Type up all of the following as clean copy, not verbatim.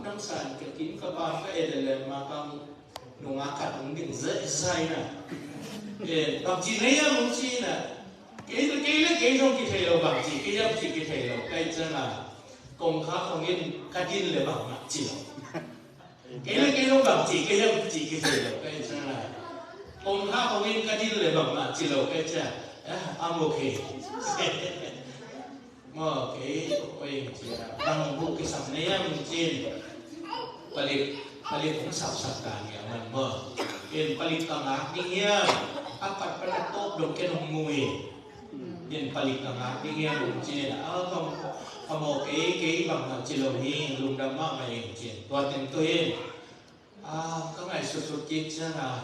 năng sản cái kín các bạn cái để mà cam nung akat mungkin zai na bang chi này mung chi na cái trong cái thầy lâu bang chi cái trong cái thầy lâu cái chân là công khá không yên cái tin là bang mặt chi cái trong bang chi cái trong cái thầy lâu cái chân là công khá không yên cái tin là bang mặt chi lâu cái chân I'm okay mà cái chỉ là bang bu cái sắm này mung chi balik cũng sắp cả nhà mình mơ yên balik càng ác đi nghe apat pada top dong cái nông mùi yên balik càng ác đi nghe đúng chưa không một cái bằng nào chỉ lồng hi lùng đam mạ mà yên chưa toàn tiền tôi yên các ngày sụt chết chứ là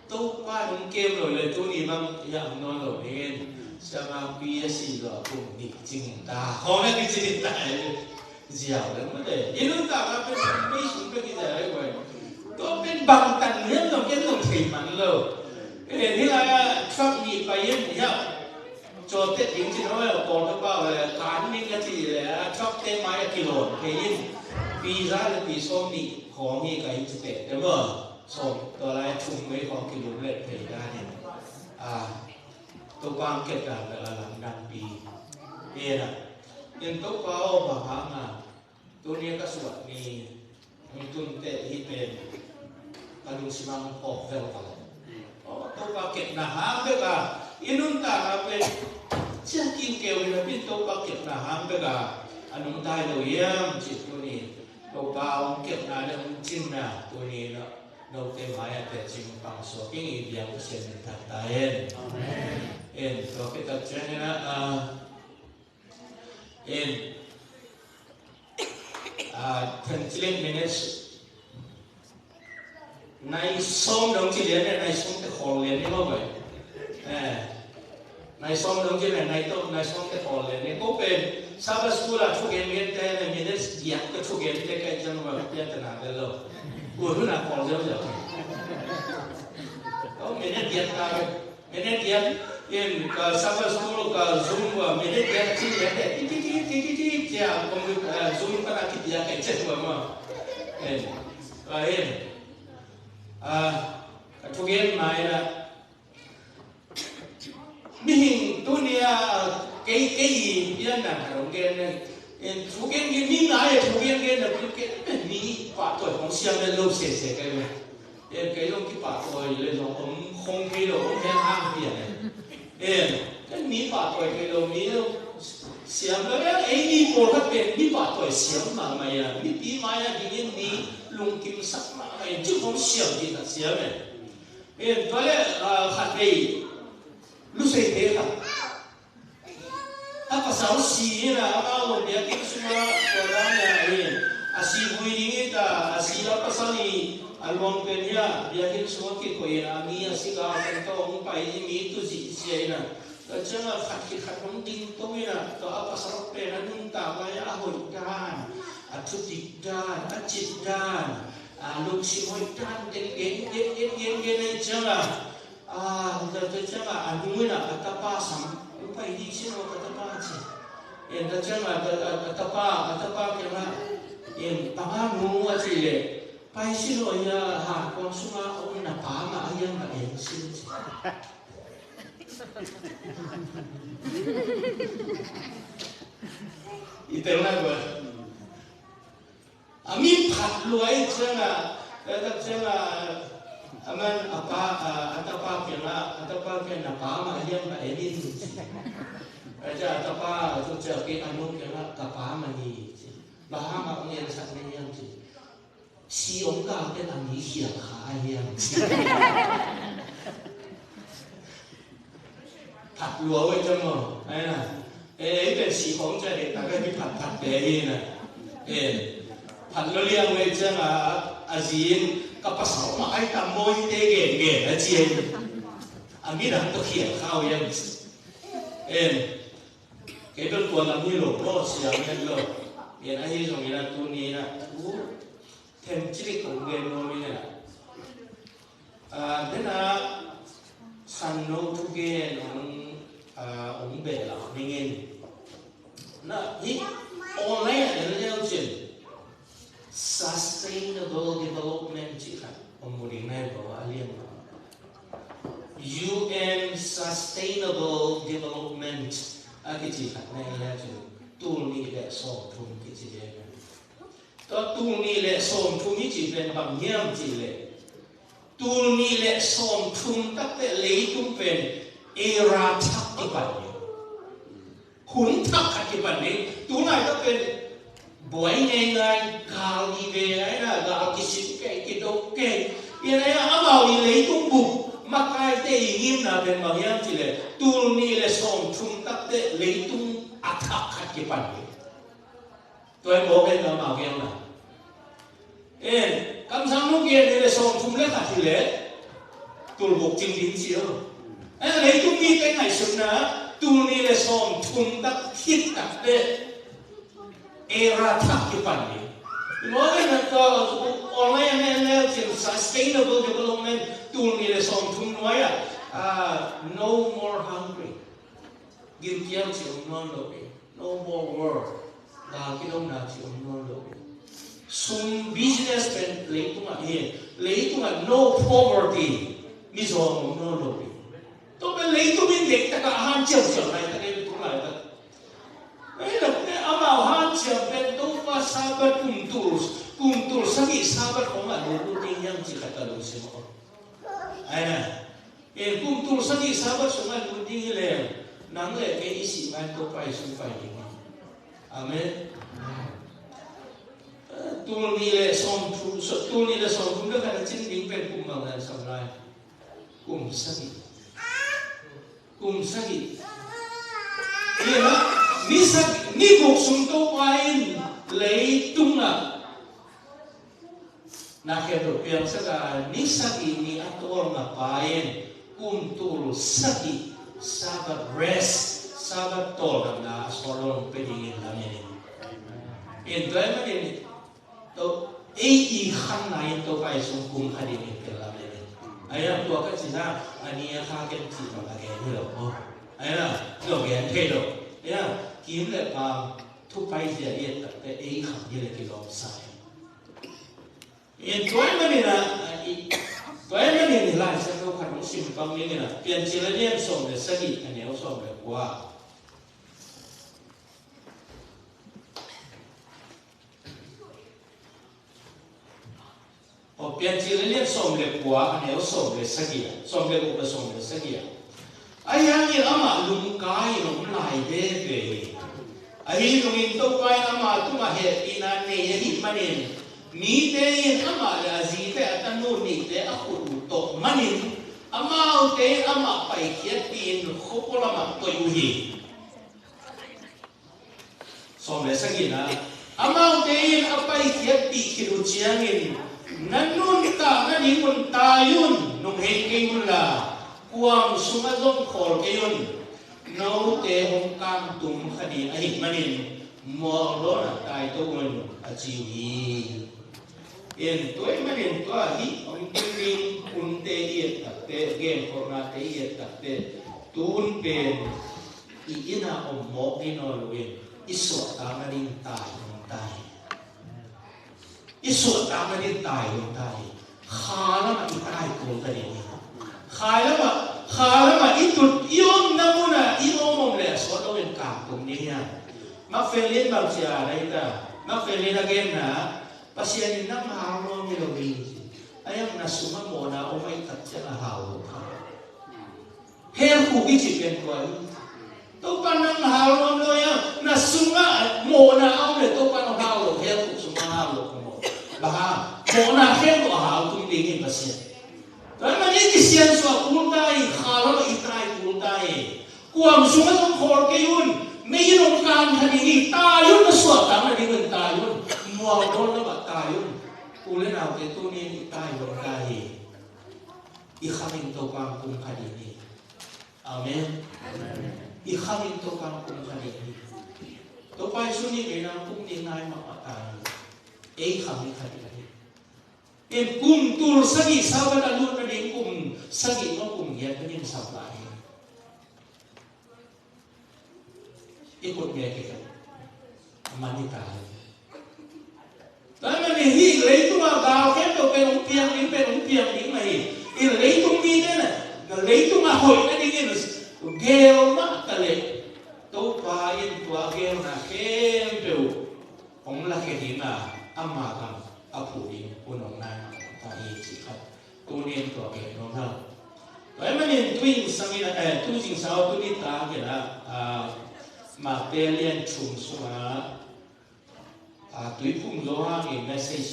tôi qua đúng kem rồi lời tôi đi bằng dạng non rồi yên sao mà bia xì rồi cùng đi chừng ta không là cái chừng ta dẻo lắm đấy yên lúc ta là cái xuống cái gì đấy vậy có bên bằng tầng nước rồi cái đồng thủy mặn rồi thế là trong nhị bài yên nhá cho tết những chuyện đó là còn nó bảo là cán những cái gì là trong tết mai là kilo thế yên vì ra là vì xôm nhị khó như cái chữ tết đúng không xôm tôi lại chung mấy khó kilo lệ phải ra này tôi quan kết cả là làm đàn bì yên yên tôi có bảo hàng tôi nghe các suất ni tuân tệ hi bên kalung simang hộp vel cả tôi bảo kết na ham bây giờ inun ta là bên chưa kinh kêu là bên tôi bảo kết na ham bây giờ anh ta đầu yếm chỉ tôi ni tôi bảo kết na được chín na tôi ni nó đầu tiên mai là chính bằng số cái gì việc của sen thật tại en rồi cái tập chuyện này en thần linh minutes này xong đồng chí liền này xong cái khổ liền đấy không vậy này xong đồng chí này xong cái khổ liền này có bên sao bây giờ là chụp game cái này minutes giặc cái chụp game cái chân mà biết thế nào đấy rồi ủa nó là khổ dữ dội có minutes giặc ta minutes giặc yên cái sao bây giờ cái zoom và minutes giặc chỉ là cái ya công việc zoom pada kita ya kecil semua lain kemudian mana mihin dunia cái gì biết là đồng cái này kemudian cái mi này kemudian cái là cái mi bắt tuổi không xem lên lâu sẽ cái này cái lúc cái bắt tuổi lên rồi không khí rồi không thấy ham gì này cái mi bắt tuổi cái lúc mi xem đó ấy đi bộ các bên đi bắt tuổi xem mà mày đi mày đi ni lung kim sắc mà mày chứ không xem gì cả xem này tôi là khát đây lúc xây thế nào apa sao si na kalau dia kita semua orangnya asi bui kita asi apa sali along penya dia kita semua kita ami asi ka kantong pai ini itu si na jangan khát không tin tôi na to apa sao pena nunta maya ahoi dan atutik dan acit dan lung si moi dan gen này jangan jangan anu na atapa sam upai di sini atapa sih yang jangan atapa kena yang pangamu aja le pai sini ya ha kau semua orang nak paham ayam nak yang sini itulah gua. Amin pat luai jangan, aman apa kena apa macam apa ini. Aja apa tu cakap anu kena apa mani. Bahang apa ni yang sakit ni yang si ông ka cái làm gì hiền khá hiền. Thật lúa với chân mà, đây nè, ấyเป็นสีของจะเด็กแต่ก็มีผัดเบย์นะผัดเราเลี้ยงไว้จังอาจีนกับภาษามาไอ้ตามอยเตะเก๋อาจีนมีหนังตัวเขียนข้าวยังเกิดตัวลำนี้หลงโลดเสียงนั่นโลดไอ้ที่ตรงนี้นะตัวนี้นะเทมจิริของเกมโน้นนี่นะเดี๋ยวนะสันโนทุเกนông bè là mình nghe na hi online là nó giao chuyện cái gì khác này là chữ tu ni lệ sôm thùng cái gì đấy to tu ni lệ sôm thùng cái gìเป็นbằng nhiêu gì lệ tu ni lệ sôm thùng tất cả lấy tungเป็นera thắc cái bản nàyขุนทักcái bản này tu này tấtเป็นbuổi ngày ngày gạo đi về ấy là gạo cái xịt cái đâu cái như này áo bào đi lấy tung bụng mà cái tê nghiêm là bên bằng nhiêu gì lệ tu ni lệ sôm thùng tất cả lấy tung attack cái bản này tôi bố cái nó màu kêu nào cảm giác lúc kia để xong thùng lết hạt thì lết tụi buộc chừng đến chiều lấy tung đi cái này sụn nè tụi đi để xong thùng tắc thiết tắc để era thắc cái phần này nói cái này có online này trên sustainable development tụi đi để xong thùng nói no more hungry give chiều chiều ngon rồi no more war và cái đông nào chiều ngon rồi sum business pen lấy tung no poverty mi zo no lo bi to be lấy tung min dek ta ka han chiao chiao này ta cái tung lại ta ấy là cái amao han chiao pen to pa sabat kum tu sagi sabat ko ma lo ting yang chi ka ta lo se mo ai na kum tu sagi sabat so ma lo ting le nang le ke isi man to pai su pai ni amen tu ni le som thu đó là chính những bên cùng bằng là sầm lại cùng sagi như đó ni cuộc sống tôi quay lấy tung là na kêu được tiếng sẽ là ni sagi ni atol mà quay cùng tu sagi sabat rest sabat tol na solong pedingin kami in đó mà đi to ei khan nai to pai sung kum khadi ni kala me aya to ka chi na ani kha ke chi ma ka ke ni lo o aya lo ge the lo ya kim le pa thu pai je ye ta te ei khan ye le ki lo sai in toy ma ni na toy ma ni la sa ko khan sim pang ni na pian chi le nem som le sa gi ani o som le kwa pian chi le lian som le kwa ane o som le sagia som le ko som le sagia ai yang ni ama lum kai lum lai de be ai lum in to kai ama tu ma he ina ne hi manin ni te in ama la zi te atanu ni te a khu to manin ama te ama pai khiat tin khopola ma to yu hi som le sagia na ama te in a pai khiat ti khiru chiang in nanun ta nani mun tayun nung hen ke mun la kuam sumazom khol ke yun no te hong kam tum khadi ahik manin mo lo na tai to mun achiwi en toy manin to hi ong ting kun te yet te game corona te yet te tun pen I ina om mo ni no wen iso ta manin tai isu tama din tayo khala ma itay ko tayo khala ma itut yung namuna iomom le so do en ka tum niya ma felin ba siya na ita ma felin again na pasyan na mahalo ni lo ayang nasuma mo na o may tatya na hawo her ku gi pen ko to panang halo lo ya nasuma mo na au le to panang halo her ku suma halo bah mo na khen ko ha tum dingin pasya tan ma ni kisian so kultai khala itrai kultai kuam sunga tong khor ke yun may yun kan hadini tayun na so ta ma dingun tayun mo ko na ba tayun kulen aw ke tu ni tayun kai I khamin to pang kum hadini amen I khamin to pang kum hadini to pai suni ke na kum ni nai ma ta ei kami khadi em kum tul sagi sabat alun na ding kum sagi no kum ya kanin sabai ikut dia kita manita tama ni hi leitung agao ke to perong piang ding mai I leitung ni na leitung a hoi na ding gel ma kale to cái gì mà mà làm phụ đi phụ nông này ta ý chỉ khác tu niệmตัวเองน้องเราแล้วมันนี่ตัวจริงสังเกตตัวจริงสาวตัวนี้ตาเกี่ยนะมาเปลี่ยนชุมสุมาตัวพุ่งโลหะนี่ message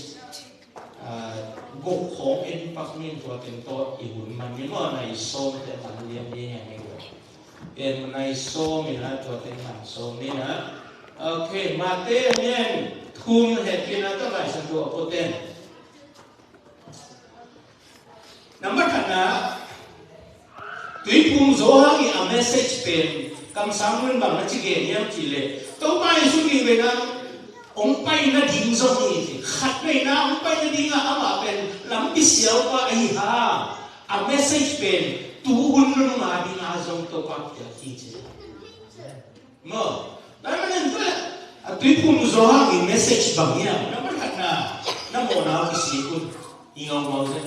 บกของเอ็นปักนี่ตัวเป็นตัวอีหุ่นมันมีว่าในโซมแต่มันเรียนยังไงไม่รู้เอ็นในโซมนี่นะตัวเป็นมันโซมนี่นะโอเคมาเต้เนี่ยทุ่มเหตุการณ์ต้องไปสังตัวโปรเตนน้ำมันขนาดตัวพุ่งโซฮานี่เมสเซจเป็นคำสั่งมันบางทีเกี่ยเนี่ยจีเลยตัวไปสุดที่เป็นนะองไปนะดิ้งซะนี่ขัดไปนะองไปนะดิ้งอะมาเป็นลำพิเศษว่าไอ้ห่าเมสเซจเป็นตัวหุ่นมันมาดิ้งอาจงตัวปักเดียวที่เจมั้งแต่มันนั่นตัวตัวพุ่งโซฮานี่เมสเซจบางอย่างน้ำมันขนาดน้ำโมนาคิสิคุณยิ่งเอาเงิน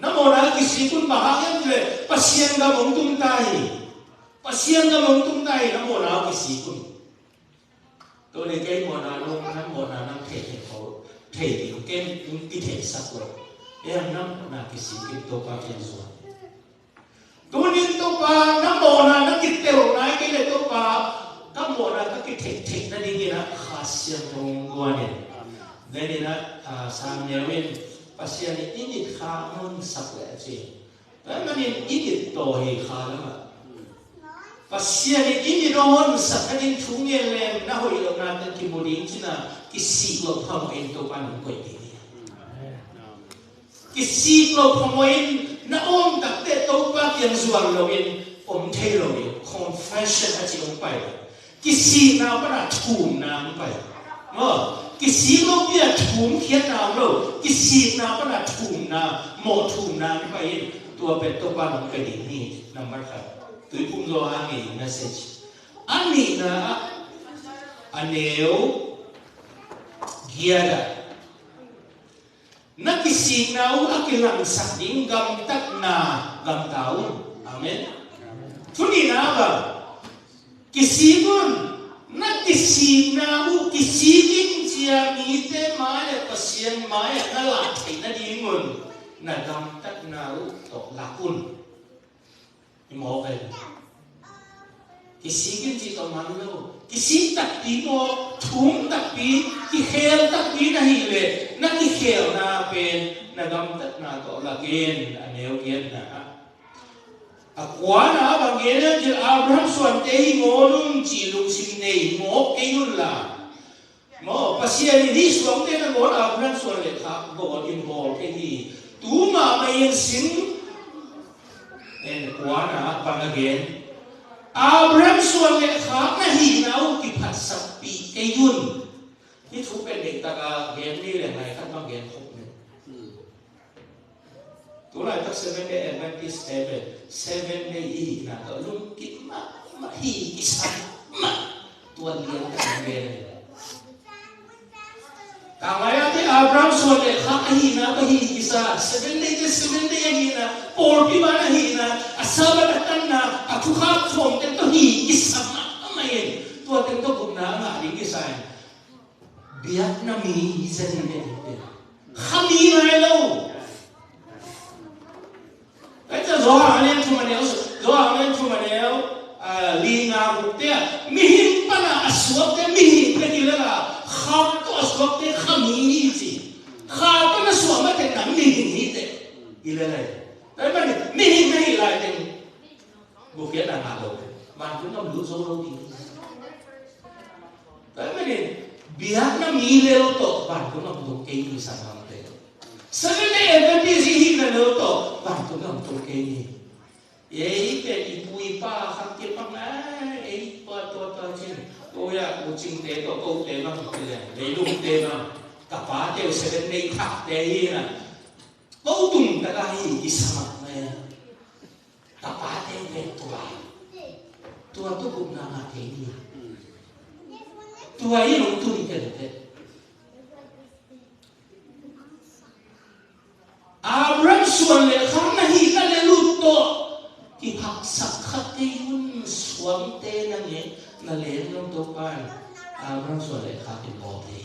น้ำโมนาคิสิคุณบางอย่างเลยปัสยังกับมงตุ้มไตปัสยังกับมงตุ้มไตน้ำโมนาคิสิคุณตัวในเกมโมนาลงน้ำโมนาน้ำเทเขาเทดิเกมที่เทสักเลยยังน้ำนาคิสิกิตัวปาเทียนส่วนตัวนี้ตัวปาน้ำโมนาน้ำกิเตลนายกิเลตัวปาน้ำโมนาก็กิเทนั่นเองนะข้าเสียงตรงกว่าเนี่ยนี่นะสามเนื้อเว้นปัสยังอินิข้ามันสักเลยสิแต่มันอินิโตให้ข้าแล้วมั้งปัสยังอินิโนนสักนิดทุ่งเงี้ยเลยน่าหัวเราหน้าตั้งที่โมดิ้งจินะกิสิโลพามเองตัวกันก็ดีกิสิโลพามเองน่าอมตักเตะตัวกันยังส่วนเราเองอมเทเราเอง confession อาจจะลงไปกิสิน่าปะทุ่มน้ำไปกิสิโลเปียทุ่มเขียนน้ำเรากิสิน่าปะทุ่มน้ำหมดทุ่มน้ำไปตัวเป็นตัวกันก็ดีนี่นั่นมันครับตัวพุ่งโลหะนี่ message อันนี้นะอันเดียวเกียร์นักกิสินาอักลังสักดิ้งกำตักนากำตาวอาเมนทุนี้นะบ่กิสิกุนนักกิสินากิสิกินเจียมีเตมาเลปัสยังมาเลนั่นหลักที่นั่นดิ้งกุนนักกำตักนาตกหลักกุนอีโมกันกิสิกินจีตมันโลกิสิตักปีโมทุ่มตักปีกิเขลตักปีนั่นฮิเลนั่นกิเขลน่าเป็นนักกำตักนาตกหลักเกณฑ์อันเดียวกันนะกว่านะบางเงี้ยจะอับราฮัมส่วนเตยงอลุงจีลุงสิมเนยงอเกยุลล่ะปัสยังนี่ส่วนเตยนั่นงออับราฮัมส่วนเลยครับบอกอินโวลเตยตัวมาไม่ยังสิงกว่านะบางเงี้ยอับราฮัมส่วนเลยครับนั่นหินาอุกิพัดสับปีเกยุนที่ทุกเป็นเด็กตะกาเงี้ยนี่แหละไงครับบางเงี้ยหกเนี่ยตัวไหนตั้ง7 day Adventist 7 day อีกนะตัวลุงกินมาฮีกิสันมาตัวเลี้ยงกันเองต่างวันที่อับราฮัมส่วนเลยข้าฮีนะก็ฮีกิสัน7 day 7 day ฮีนะปอร์ปีมานะฮีนะอาซาบะตันนะอาทุกข์ทวงเต็มตัวฮีกิสันมาไม่เองตัวเต็มตัวบุญนะงาฮีกิสันเบียดน้ำมีเส้นเนี่ยข้ามีไงเล่าไอ้เจ้าโซฮาเนี่ยทุ่มมาแล้วโซฮาเนี่ยทุ่มมาแล้วลีงาบุกเตะมีหินปนะอสวบเตะมีหินเป็นยังไงล่ะข้าวตัวอสวบเตะข้ามีนี่สิข้าวตัวนั้นสวมมาเตะหนังมีหินนี่เตะยังไงแต่มันมีหินไม่หินอะไรเตะบุกเตะหนังอะไรมันคุณต้องรู้โซโลดีแต่มันเบียดน้ำมีเลวโตมันคุณต้องรู้เก่งที่สังหารSebenarnya Adventist ini kan itu, bantu nak untuk ini. Itu ibu-ibu sakit pangai, ibu tua cing, ya kucing teh, kau teh bang, lelung teh bang, kapal teh sebenarnya tak teh na, kau tung tak lagi sama mana, kapal teh tua tu guna mati ini, tua ini untung kan. Abrahamส่วนเลยข้างในนั่นเลยลุตโตที่พักสักขัดที่ยุ่นสวมเตนั่นเองนั่นเลยลงตัวกันอาบราฮัมส่วนเลยข้าเป็นบอดี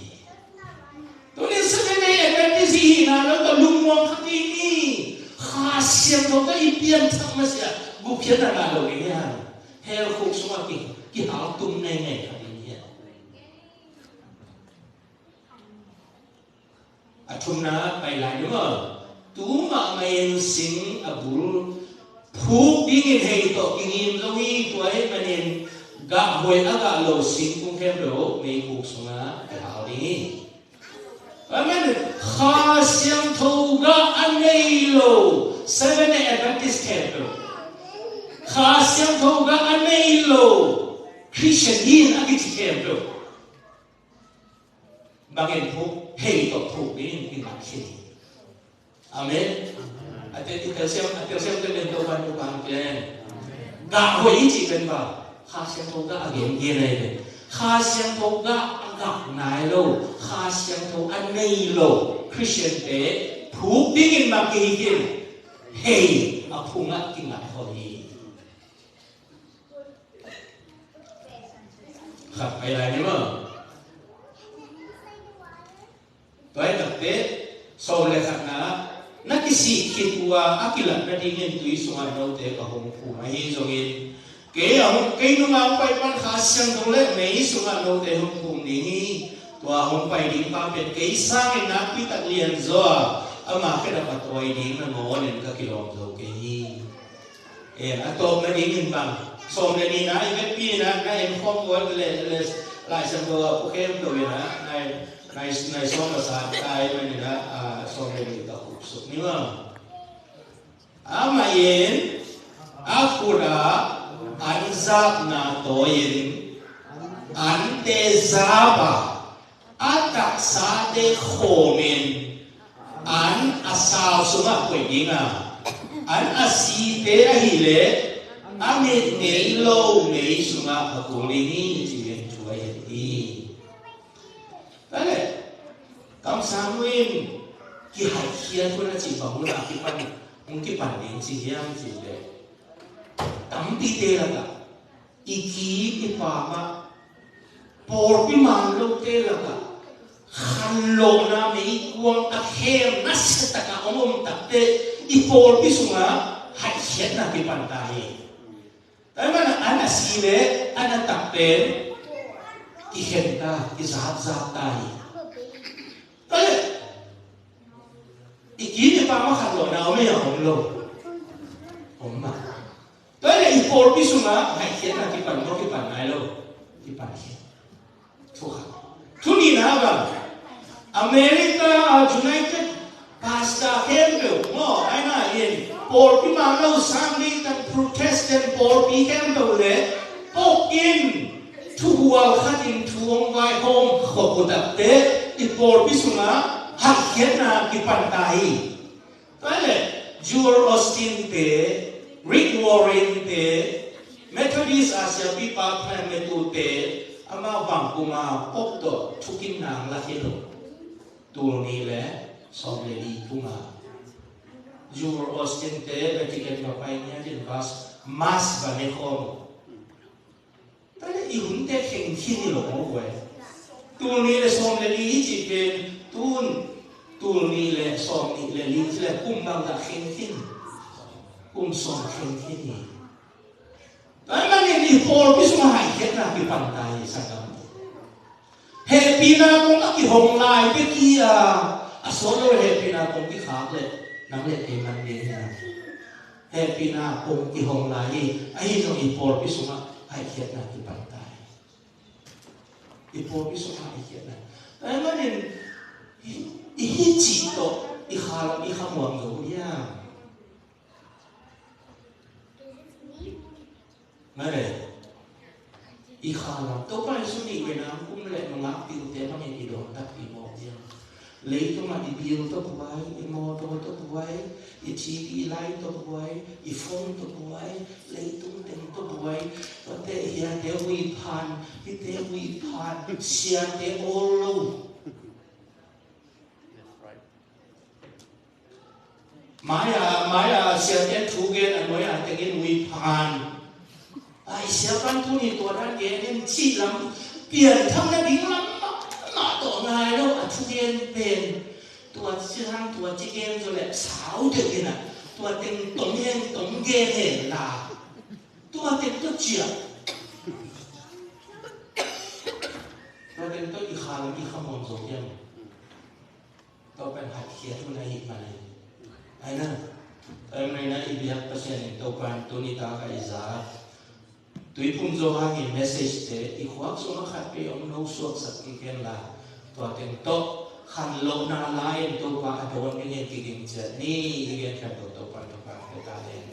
แล้วก็ลุงมองข้างนี้นี่ข้าเสียงเขาก็อีเปียนทั้งมาเสียบุกเขียนอะไรเราเนี่ยเฮลคุกสวัสดิ์กี่หาตุ้มไงครับเนี่ยอาทุมนะไปหลายเมื่อตูมาไม่เห็นสิ่งอบุลผูกดิ้งให้ตัวกินเราอีตัวให้มันเห็นกะหวยอากาศเราสิ่งกุ้งแค่เราไม่คุกสงะไปหาดีว่ามันข้าเสียงทูกะอันนี้เราเซเว่นเอเวนติสแค่เราข้าเสียงทูกะอันนี้เราคริสเตียนยินอันนี้แค่เราบางอย่างผูกให้ตัวผูกดิ้งกินหนักขึ้นอาเมนอาจารย์ที่เตลเซมก็เป็นตัววันตัวบางแกนกะหวยจีเป็นว่าข้าเสียงทูกะอันนี้อะไรเนี่ยข้าเสียงทูกะกับนายโลข้าเสียงทูอันนี้โลคริสเตียนเตะผูกดิ้งมากี่กินเฮ้ยมาพุ่งอ่ะกินหลายคนนี้ครับไปไหนนี่มั้งตัวไอ้ตัดเตะโซเลขันนะนักสิคิดว่าอากิลันนั่นเองตุยสวรรค์เราเตะกับหงผูไม่จงอินเกี่ยวกับนุ่งเอาไปปั้นข้าเสียงทูเล่ไม่สวรรค์เราเตะหงผูนี้ตัวหงไปดิ้งมาเป็นเกี่ยสร้างนักพิทักษ์เลียนจ้าอามาแค่ดับตัวดิ้งนั่นโง่เนี่ยก็กิโลมโลเกี่ยอันตัวนั่นดิ้งอินบังส่งเรื่องนี้นะอีกปีนะในข้อมูลเลยหลายสัปดาห์โอเคมันตัวนะในส่วนภาษาไทยมันนี่นะส่งเรื่องนี้ก็คุกสุดนี่มั้งอามาเย็นอาคูระอันซับนาโตเย็นอันเตซับะอัตตะสาเดโคเมนอันอาสาวสุมาคุยยิงอ่ะอันอาศีเตระฮิเลอาเมตเนโลเมสุมาพกุลินีจีเวนช่วยดีนั่นแหละคำสั่งวินที่ให้เขียนคนละจีบบอกว่าที่ปันมึงที่ปันเองจีเยี่ยมจีเลยตั้มตีเตะละกันอีกีที่ป่ามาปอร์พิมันโลเตะละกันขันโลนาไม่กวงตะเข้มนัสตะกะอมตัดเตะอีปอร์พิสุมาให้เขียนนะที่ปันตายแต่ว่าanak sile anak takpen kihenta kizahab tadi tapi ikini pa makan lo na ome yang om lo omma tapi impor bisuma hai kian na kipan mo kipan nai lo kipan kian tuha tuni na ba America United pasta kembe mo ai na yen por pi ma lo samdi kan Protestant por pi kembe le pok in tu wal khatin tuong vai hom khokudak te I por pi sunga hak na ki pantai tale Joel Austin te Rick Warren te Methodist Asia Pipa Plan Metu te ama bang kuma pok to thukin nang la hilo tu ni le som le di kuma Joel Austin te betiket bapai nya din vas mas ba ne khom tale I hun te kheng khin ni lo mo we tu ni le som le di chi pen tu ni le som ni le li le kum bang da kheng khin kum som kheng khin ni tai ma ni por bi suma hai khet na ki pan tai sa kam he pi na kong ki hong lai be ki a so lo he pi na kong ki khak le nang le te man de na he pi na kong ki hong lai ai no I por bi suma hai khet na ki pan tai I por bi suma hai khet na tai ma ni I hi chi to I khalam I khamwam go ya Mare I khalam to pa su ni we na kum le ma pi te ma ni do ta pi mo ya le to ma I bil to buai I mo to buai I TV lai to buai I phone to buai le to tem to buai to te ya te wi phan I te wi phan sia te olo Maya sia te thu gen an moi an te gen wi phan ai sia pan thu ni to dan ge nen chi lam เปลี่ยนทั้งนั้นดิ้งลำมาต่อไงแล้วอัศเจนเป็นต ตัวชื่อห้างตัวจิเกนจนแหละสาวเด็กน่ะตัวเต็งตงเฮงตงเกเห็นล่ะตัวเต็งตัวเจียตัวเต็งตัวอีขาวอีขมอนโซเดียมตัวเป็นหัดเขียนตัวไหนอีกมาเลยไอ้นั่นไอ้ไม่นะอีเบียกเปอร์เซ็นต์ตัวการตัวนี้ตากับอิจาตัวอีพุ่มโจฮางิเมสเซจเตอีขวักส่งมาขัดไปอมโนสวกสักกิเกนล่ะตัวเต็งตัวขันลงนาลายตัวปากโดนไม่เห็นกินเจนี่กินขันตัวปากตัวปากตัวตาเอง